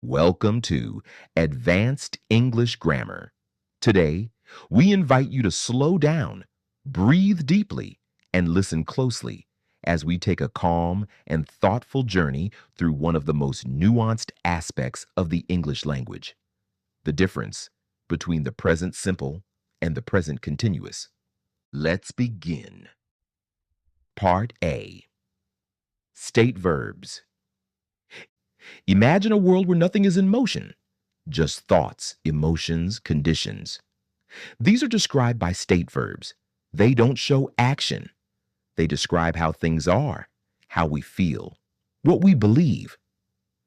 Welcome to Advanced English Grammar. Today, we invite you to slow down, breathe deeply, and listen closely as we take a calm and thoughtful journey through one of the most nuanced aspects of the English language, the difference between the present simple and the present continuous. Let's begin. Part A. State verbs. Imagine a world where nothing is in motion, just thoughts, emotions, conditions. These are described by state verbs. They don't show action. They describe how things are, how we feel, what we believe.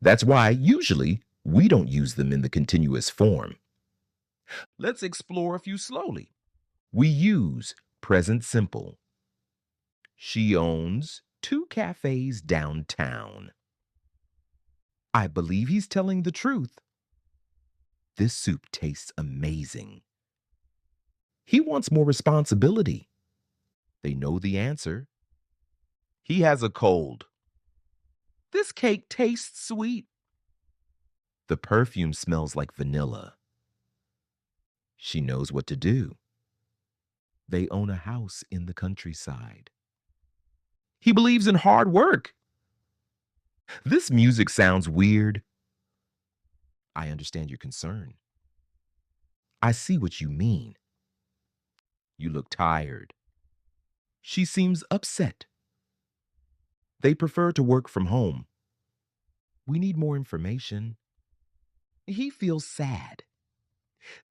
That's why, usually, we don't use them in the continuous form. Let's explore a few slowly. We use present simple. She owns 2 cafés downtown. I believe he's telling the truth. This soup tastes amazing. He wants more responsibility. They know the answer. He has a cold. This cake tastes sweet. The perfume smells like vanilla. She knows what to do. They own a house in the countryside. He believes in hard work. This music sounds weird. I understand your concern. I see what you mean. You look tired. She seems upset. They prefer to work from home. We need more information. He feels sad.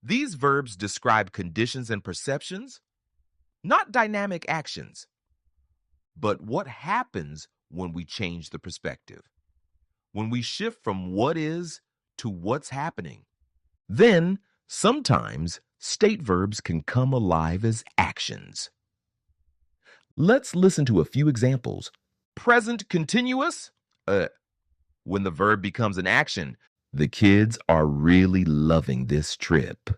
These verbs describe conditions and perceptions, not dynamic actions. But what happens when we change the perspective? When we shift from what is to what's happening? Then, sometimes, state verbs can come alive as actions. Let's listen to a few examples. Present continuous, when the verb becomes an action. The kids are really loving this trip.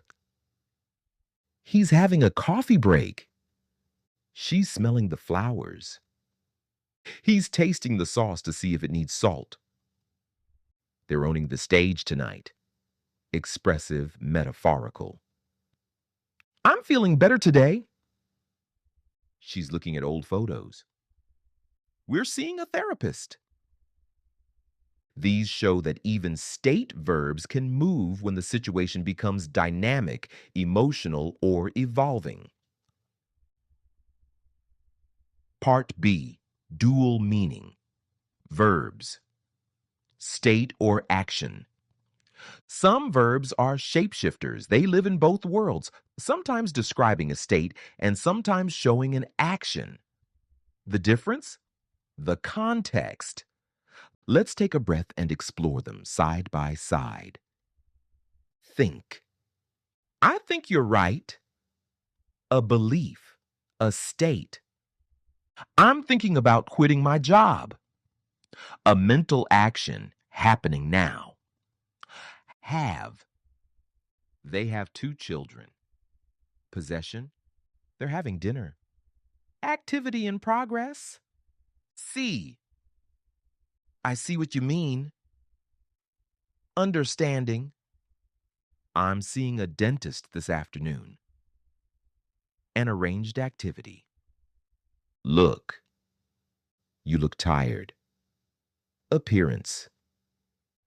He's having a coffee break. She's smelling the flowers. He's tasting the sauce to see if it needs salt. They're owning the stage tonight. Expressive, metaphorical. I'm feeling better today. She's looking at old photos. We're seeing a therapist. These show that even state verbs can move when the situation becomes dynamic, emotional, or evolving. Part B, dual meaning. Verbs. State or action. Some verbs are shapeshifters. They live in both worlds, sometimes describing a state and sometimes showing an action. The difference? The context. Let's take a breath and explore them side by side. Think. I think you're right. A belief, a state. I'm thinking about quitting my job. A mental action happening now. Have. They have 2 children. Possession. They're having dinner. Activity in progress. See. I see what you mean. Understanding. I'm seeing a dentist this afternoon. An arranged activity. Look. You look tired. Appearance.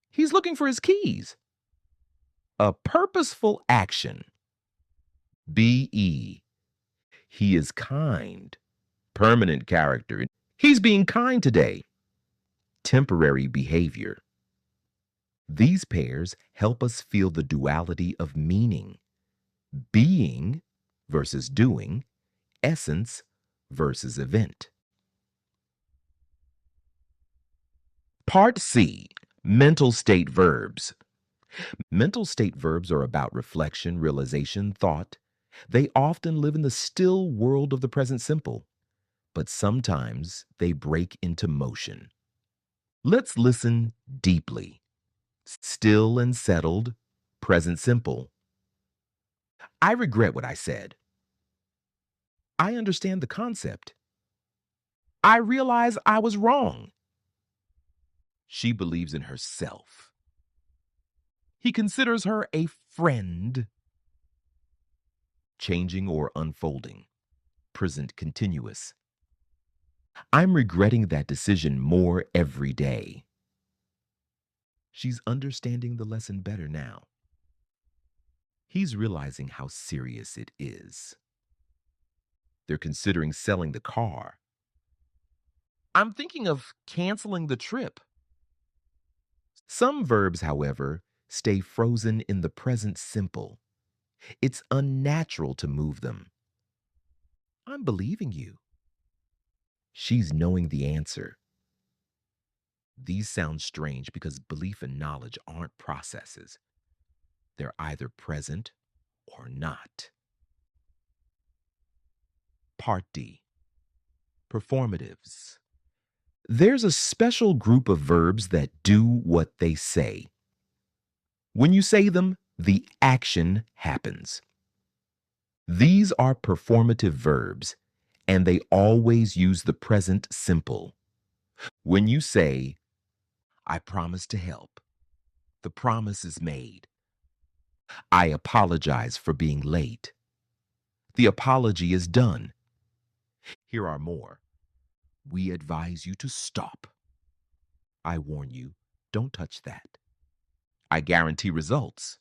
He's looking for his keys. A purposeful action. BE. He is kind. Permanent character. He's being kind today. Temporary behavior. These pairs help us feel the duality of meaning. Being versus doing, essence versus event. Part C, mental state verbs. Mental state verbs are about reflection, realization, thought. They often live in the still world of the present simple, but sometimes they break into motion. Let's listen deeply. Still and settled, present simple. I regret what I said. I understand the concept. I realize I was wrong. She believes in herself. He considers her a friend. Changing or unfolding. Present continuous. I'm regretting that decision more every day. She's understanding the lesson better now. He's realizing how serious it is. They're considering selling the car. I'm thinking of canceling the trip. Some verbs, however, stay frozen in the present simple. It's unnatural to move them. I'm believing you. She's knowing the answer. These sound strange because belief and knowledge aren't processes. They're either present or not. Part D. Performatives. There's a special group of verbs that do what they say. When you say them, the action happens. These are performative verbs, and they always use the present simple. When you say, I promise to help, the promise is made. I apologize for being late. The apology is done. Here are more. We advise you to stop. I warn you, don't touch that. I guarantee results.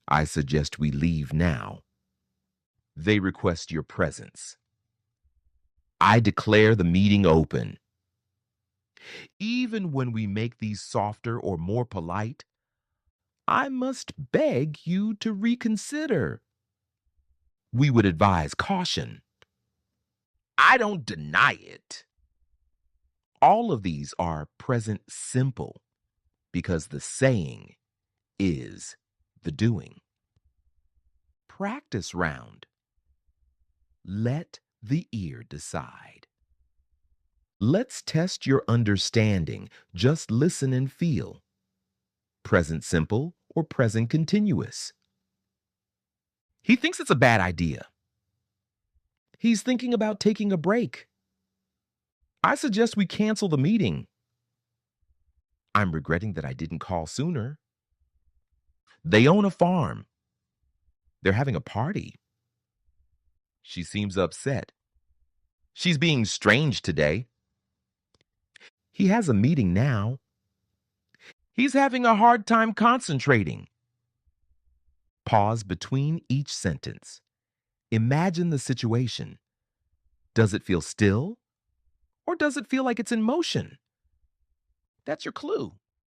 I suggest we leave now. They request your presence. I declare the meeting open. Even when we make these softer or more polite, I must beg you to reconsider. We would advise caution. I don't deny it. All of these are present simple because the saying is the doing. Practice round. Let the ear decide. Let's test your understanding. Just listen and feel. Present simple or present continuous? He thinks it's a bad idea. He's thinking about taking a break. I suggest we cancel the meeting. I'm regretting that I didn't call sooner. They own a farm. They're having a party. She seems upset. She's being strange today. He has a meeting now. He's having a hard time concentrating. Pause between each sentence. Imagine the situation. Does it feel still? Or does it feel like it's in motion? That's your clue.